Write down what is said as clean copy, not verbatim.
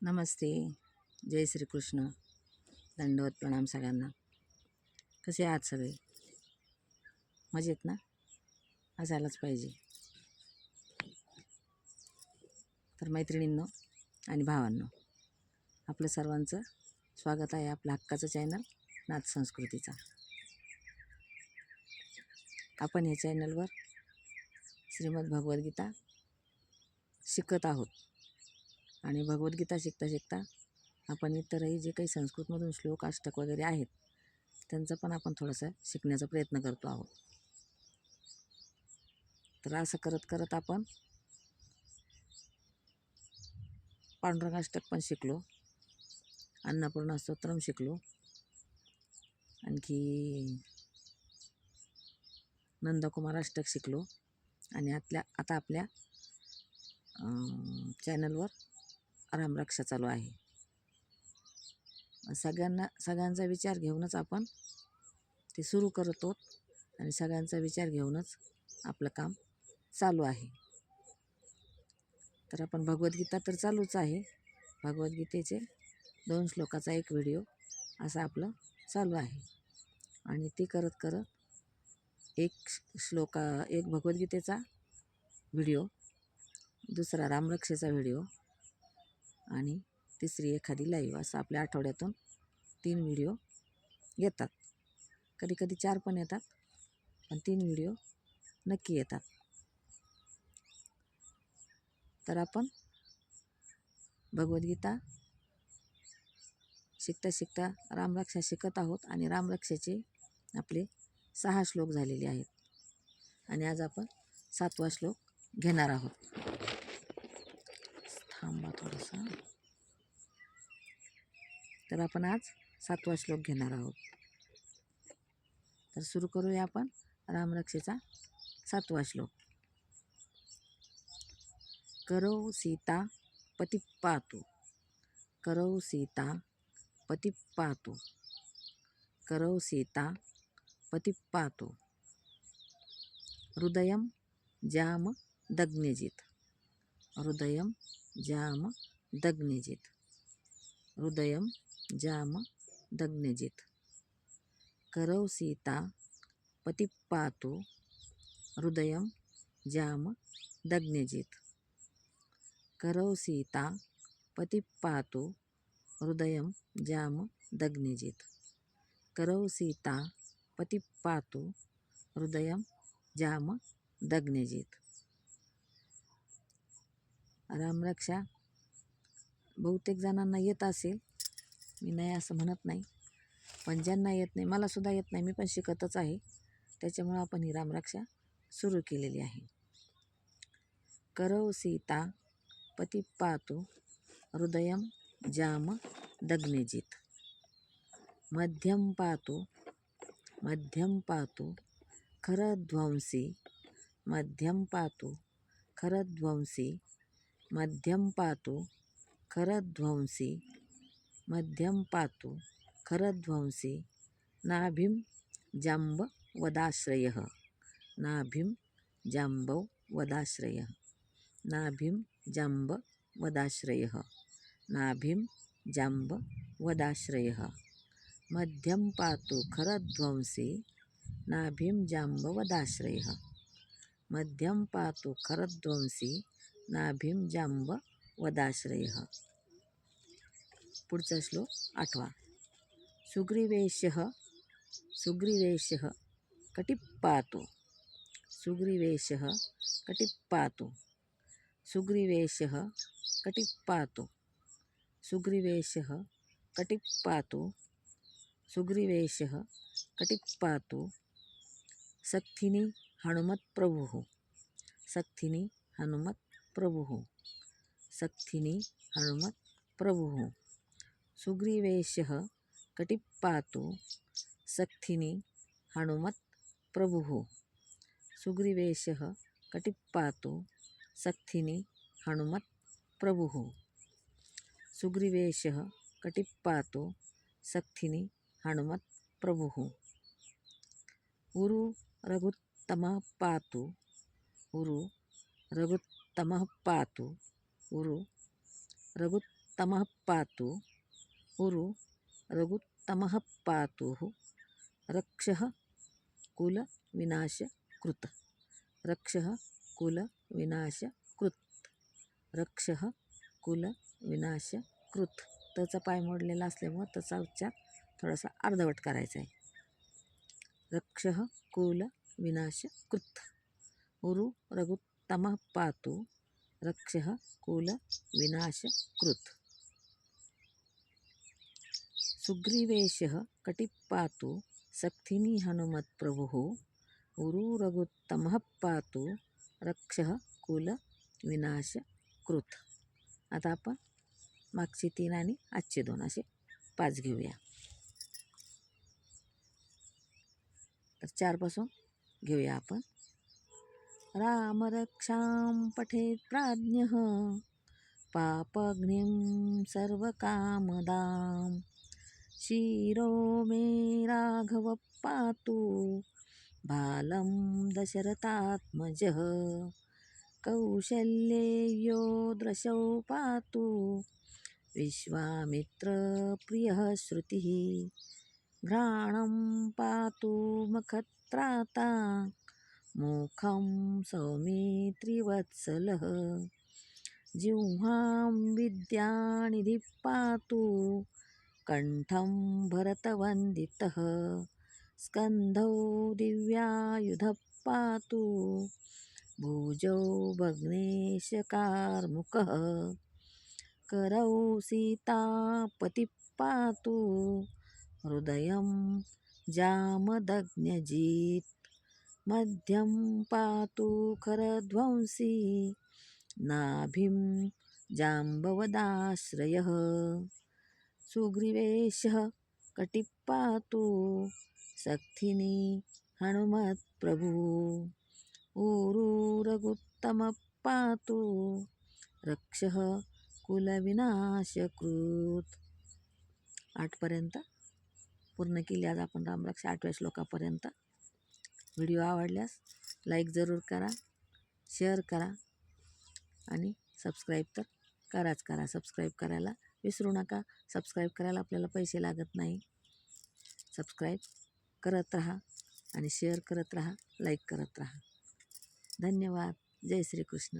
नमस्ते. जय श्रीकृष्ण. दंडवत प्रणाम सगळ्यांना. कसे आहात सगळे? मजेत ना? असायलाच पाहिजे. तर मैत्रिणींनो आणि भावांनो, आपलं सर्वांचं स्वागत आहे आपलं हक्काचं चॅनल नाथ संस्कृतीचा. आपण या चॅनलवर श्रीमद भगवद्गीता शिकत आहोत आणि भगवद्गीता शिकता शिकता आपण इतरही जे काही संस्कृतमधून श्लोक अष्टक वगैरे आहेत त्यांचं पण आपण थोडंसं शिकण्याचा प्रयत्न करतो आहोत. तर असं करत करत आपण पांडुरंगाष्टक पण शिकलो, अन्नपूर्णा स्तोत्रम शिकलो, आणखी नंदकुमार अष्टक शिकलो आणि आता आपल्या चॅनलवर रामरक्षा चालू आहे. सगळ्यांचा विचार घेऊनच आपण ते सुरू करतो आणि सगळ्यांचा विचार घेऊनच आपलं काम चालू आहे. तर आपण भगवद्गीता तर चालूच आहे, भगवद्गीतेचे 2 श्लोकाचा एक व्हिडिओ असं आपलं चालू आहे आणि ते करत करत एक भगवद्गीतेचा व्हिडिओ, दुसरा रामरक्षेचा व्हिडिओ आणि तिसरी एखादी लाईव्ह असं आपल्या आठवड्यातून 3 व्हिडिओ येतात. कधी कधी 4 पण येतात, पण 3 व्हिडिओ नक्की येतात. तर आपण भगवद्गीता शिकता शिकता रामरक्षा शिकत आहोत आणि रामरक्षेचे आपले 6 श्लोक झालेले आहेत आणि आज आपण 7वा श्लोक घेणार आहोत. थांबा थोडंसं. तर आपण आज 7वा श्लोक घेणार आहोत. तर सुरू करूया आपण रामरक्षेचा 7वा श्लोक. करौ सीता पतिपातु, करौ सीता पतिपातु, करौ सीता पतिपातु, हृदयं जाम दग्नेजित, हृदयं जाम दग्नेजित, हृदयं जाम दग्नेजित, करौ सीता पतिपातु, हृदयं जाम दग्नेजित, करौ सीता पतिपातु, हृदयं जाम दग्नेजित, करौ सीता पतिपातु, हृदयं जाम दग्नेजित. रामरक्षा बहुतेक जणांना येत असेल, मी नाही असं म्हणत नाही, पण ज्यांना येत नाही, मला सुद्धा येत नाही, मी पण शिकतच आहे, त्याच्यामुळं आपण ही रामरक्षा सुरू केलेली आहे. करौ सीता पतिपातु, हृदयं जाम दग्नेजित, मध्यम पातु, मध्यम पातु, खरध्वंसी, मध्यम पातु, खरध्वंसी, मध्यम पातु, खरध्वंसी, मध्यम पातु, खरध्वंसी, नाभिं जाम्ब वदाश्रयः, नाभिं जाम्ब वदाश्रयः, नाभिं जाम्ब वदाश्रयः, नाभिं जाम्ब वदाश्रयः, मध्यम पातु खरध्वंसी, नाभिं जाम्ब वदाश्रयः, मध्यम पातु खरध्वंसी, नाभिं जाम्ब वदाश्रयः. पुढचा श्लोक 8वा. सुग्रीवेशः, सुग्रीवेशः कटिपातु, सुग्रीवेशः कटिपातु, सुग्रीवेशः कटिपातु, सुग्रीवेशः कटिपातु, सुग्रीवेशः कटिपातु, सक्थिनी हनुमत्प्रभुः, सक्थिनी हनुमत्प्रभुः, सक्थिनी हनुमत्प्रभुः, सुग्रीवेशः कटिपातु, सक्थिनी हनुमत्प्रभुः, सुग्रीवेशः कटिपातु, सक्थिनी हनुमत्प्रभुः, सुग्रीवेशः कटिपातु, सक्थिनी हनुमत्प्रभुः. उरु रघुत्तमः पातु, उरु रघुत्तमः पातु, उरु रघुत्तमः रघुत्तमः पातु उरु रघुत्तमः पातुः रक्षः कुलविनाशकृत् रक्षः कुलविनाशकृत् रक्षः कुलविनाशकृत्. तचा पाय मोडलेला असल्यामुळं त्याचा उच्चार थोडासा अर्धवट करायचा आहे. रक्षः कुलविनाशकृत् उरु रघुत्तमः पातु रक्षः कुलविनाशकृत्. सुग्रीवेशः कटिपातु सक्थिनी हनुमत्प्रभुः उरु रघुत्तमः पातु रक्षः कुलविनाशकृत्. आता आपण मागची 3 आणि आजचे 2 असे 5 घेऊया. तर 4 पासून घेऊया आपण. रामरक्षां पठेत् प्राज्ञः पापग्निं सर्वकामदां शिरो मे राघव पातु बालं दशरथात्मजः कौशल्येयो दृशौ पातु विश्वामित्रप्रियः श्रुतिः घ्राणं पातु मखत्राता मुखं सौमित्रिवत्सलः जिह्वां विद्यानिधिः पातु कण्ठं भरतवन्दितः स्कन्धौ दिव्यायुधः पातु भुजौ भग्नेशकार्मुकः करौ सीतापतिः पातु हृदयं जामदग्न्यजित् मध्यं पातु खरध्वंसी नाभिं जाम्बवदाश्रयः सुग्रीवेशः कटिपातु सक्थिनी हनुमत्प्रभुः उरु रघुत्तमः पातु रक्षः कुलविनाशकृत्. 8पर्यंत पूर्ण केली आज आपण रामरक्षा 8व्या श्लोकापर्यंत. व्हिडिओ आवडल्यास लाईक जरूर करा, शेअर करा आणि सबस्क्राईब तर कराच करा. सबस्क्राईब करायला विसरू नका. सबस्क्राईब करायला आपल्याला पैसे लागत नाही. सबस्क्राईब करत राहा आणि शेअर करत राहा, लाईक करत राहा. धन्यवाद. जय श्री कृष्ण.